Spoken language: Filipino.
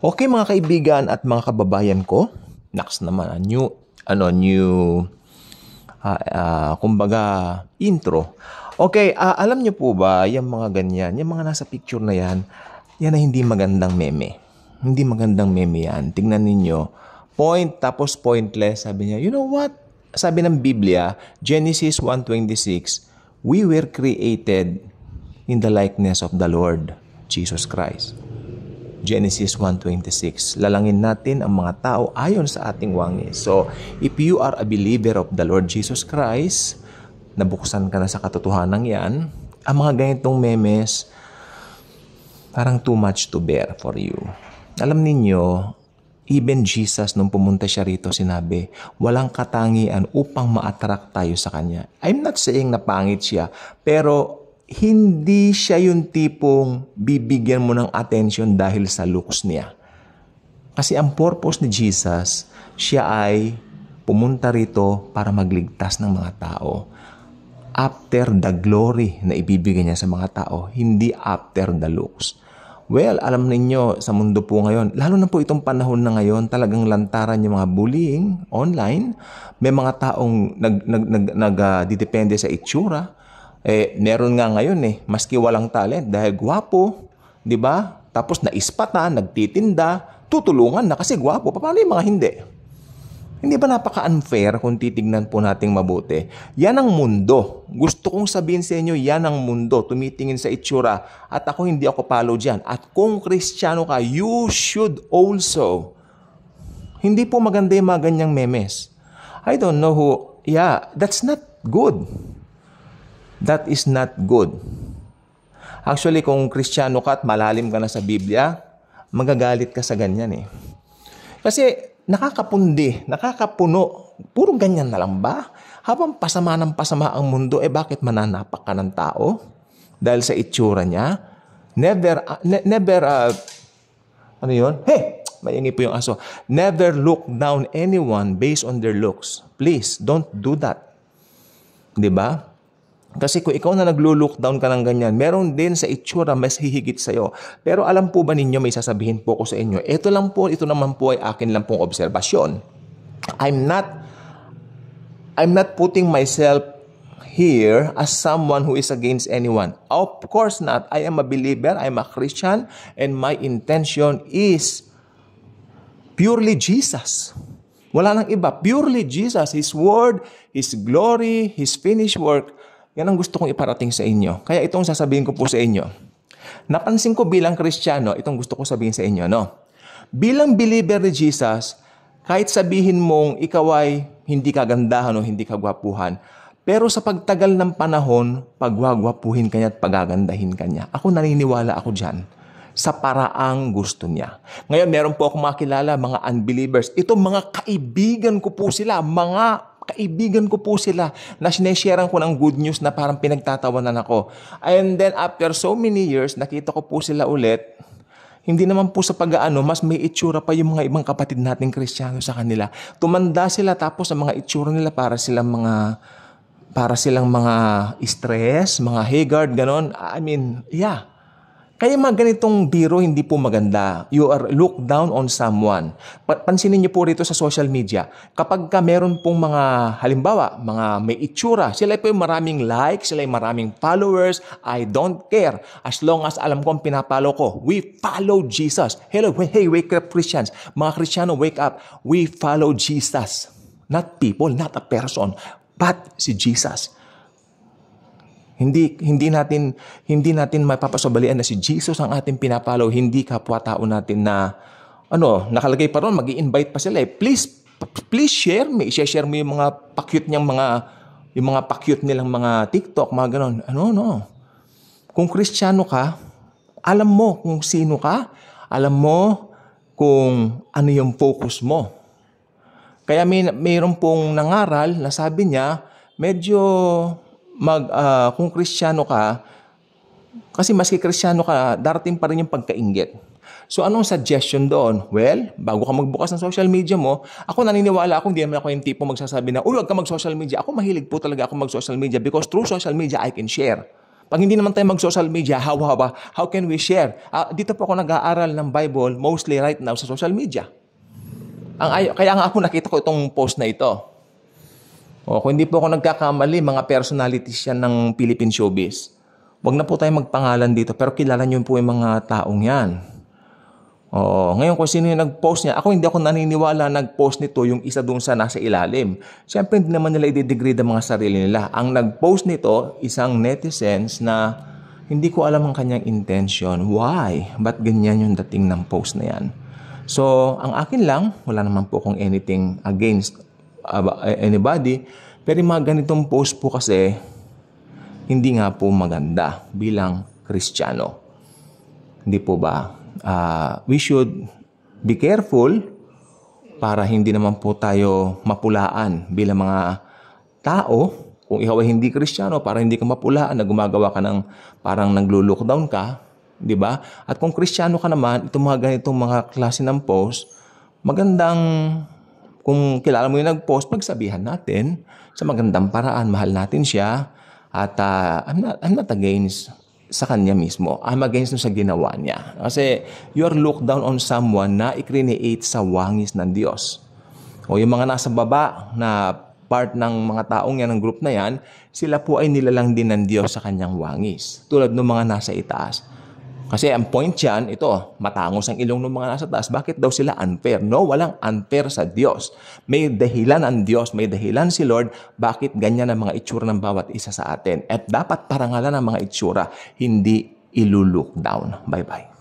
Okay mga kaibigan at mga kababayan ko, next naman kumbaga intro. Okay, alam niyo po ba yung mga ganyan, yung mga nasa picture na yan ay hindi magandang meme. Hindi magandang meme yan. Tingnan ninyo, point tapos pointless. Sabi niya, you know what? Sabi ng Biblia, Genesis 1:26, we were created in the likeness of the Lord Jesus Christ. Genesis 1:26. Lalangin natin ang mga tao ayon sa ating wangis. So, if you are a believer of the Lord Jesus Christ, nabuksan ka na sa katotohanan yan, ang mga ganitong memes, parang too much to bear for you. Alam ninyo, even Jesus, nung pumunta siya rito, sinabi, walang katangian upang ma-attract tayo sa Kanya. I'm not saying na pangit siya, pero hindi siya yung tipong bibigyan mo ng attention dahil sa looks niya. Kasi ang purpose ni Jesus, siya ay pumunta rito para magligtas ng mga tao. After the glory na ibibigay niya sa mga tao, hindi after the looks. Well, alam ninyo, sa mundo po ngayon, lalo na po itong panahon na ngayon, talagang lantaran yung mga bullying online. May mga taong nagdidepende sa itsura. Meron nga ngayon maski walang talent dahil gwapo, di ba? Tapos naispatan, nagtitinda, tutulungan na kasi gwapo. Paano yung mga hindi? Hindi ba napaka-unfair kung titignan po nating mabuti? Yan ang mundo. Gusto kong sabihin sa inyo, yan ang mundo. Tumitingin sa itsura. At ako hindi ako follow dyan. At kung Kristiyano ka, you should also. Hindi po maganda yung mga ganyang memes. I don't know who, that's not good. That is not good. Actually, kung Kristiyano ka at malalim ka na sa Biblia, magagalit ka sa ganyan Kasi nakakapundi, nakakapuno. Puro ganyan na lang ba? Habang pasama ng pasama ang mundo, bakit mananapak ka ng tao? Dahil sa itsura niya? Maingay po yung aso. Never look down anyone based on their looks. Please, don't do that. Diba? Kasi kung ikaw na naglo-look down ka ng ganyan, meron din sa itsura mas hihigit sa'yo. Pero alam po ba ninyo, may sasabihin po ko sa inyo, ito naman po ay akin lang pong obserbasyon. I'm not putting myself here as someone who is against anyone. Of course not. I am a believer, I'm a Christian, and my intention is purely Jesus. Wala nang iba. Purely Jesus. His word, His glory, His finished work. Yan ang gusto kong iparating sa inyo. Kaya itong sasabihin ko po sa inyo. Napansin ko bilang Kristiyano, itong gusto ko sabihin sa inyo, Bilang believer ni Jesus, kahit sabihin mong ikaw ay hindi kagandahan o hindi kagwapuhan, pero sa pagtagal ng panahon, pagwagwapuhin ka niya at pagagandahin ka niya. Ako naniniwala ako dyan sa paraang gusto niya. Ngayon, meron po akong makilala, mga unbelievers. Ito, mga kaibigan ko po sila, na sinesharean ko ng good news na parang pinagtatawanan ako. And then after so many years, nakita ko po sila ulit. Hindi naman po sa pag-aano, mas may itsura pa yung mga ibang kapatid nating Kristiyano sa kanila. Tumanda sila tapos ang mga itsura nila para silang mga stress, mga haggard, ganon. Kaya mga ganitong biro hindi po maganda. You are look down on someone. Pansinin niyo po rito sa social media. Kapag meron pong mga, halimbawa, mga may itsura, sila po yung maraming likes, sila yung maraming followers, I don't care. As long as alam ko ang pinapalo ko, we follow Jesus. Hello, hey, wake up Christians. Mga Kristiyano, wake up. We follow Jesus. Not people, not a person, but si Jesus. Hindi natin mapapasabalian na si Jesus ang ating pinapalo, hindi kapwa-tao natin na nakalagay pa ron, mag-i-invite pa sila. Please share me. I-share mo yung mga pa-cute nilang mga TikTok, mga ganon. Kung Kristiyano ka, alam mo kung sino ka, alam mo kung ano yung focus mo. Kaya mayroon pong nangaral na sabi niya, medyo kung Kristiyano ka, kasi maski Kristiyano ka, darating pa rin yung pagkainggit. So anong suggestion doon? Well, bago ka magbukas ng social media mo, ako naniniwala hindi naman ako yung tipo magsasabi na, huwag ka mag-social media. Ako mahilig po talaga ako mag-social media because through social media, I can share. Pag hindi naman tayo mag-social media, how can we share? Dito po ako nag-aaral ng Bible mostly right now sa social media. Kaya nga ako nakita ko itong post na ito. Kung hindi po ako nagkakamali, mga personalities yan ng Philippine showbiz. Huwag na po tayo magpangalan dito, pero kilala niyo po yung mga taong yan. Ngayon kung sino yung nag-post niya, hindi ako naniniwala nag-post nito yung isa doon sa nasa ilalim. Siyempre hindi naman nila i-degrade ang mga sarili nila. Ang nag-post nito, isang netizens na hindi ko alam ang kanyang intention. Why? Ba't ganyan yung dating ng post na yan? So, ang akin lang, wala naman po kung anything against anybody, pero yung mga ganitong post po kasi, hindi nga po maganda bilang Kristiyano. Hindi po ba? We should be careful para hindi naman po tayo mapulaan bilang mga tao. Kung ikaw ay hindi Kristiyano, para hindi ka mapulaan na gumagawa ka ng parang naglo-lockdown ka, di ba? At kung Kristiyano ka naman, itong mga ganitong mga klase ng post, magandang kung kilala mo yung nag-post, pagsabihan natin sa magandang paraan, mahal natin siya. At I'm not against sa kanya mismo. I'm against sa ginawa niya. Kasi you're looked down on someone na i-create sa wangis ng Diyos. O yung mga nasa baba na part ng mga taong yan, ng group na yan, sila po ay nilalang din ng Diyos sa kanyang wangis. Tulad ng mga nasa itaas. Kasi ang point yan, ito, matangos ang ilong ng mga nasa taas. Bakit daw sila unfair? No, walang unfair sa Diyos. May dahilan ang Diyos, may dahilan si Lord, bakit ganyan ang mga itsura ng bawat isa sa atin. At dapat parangalan ang mga itsura, hindi iluluk down. Bye-bye.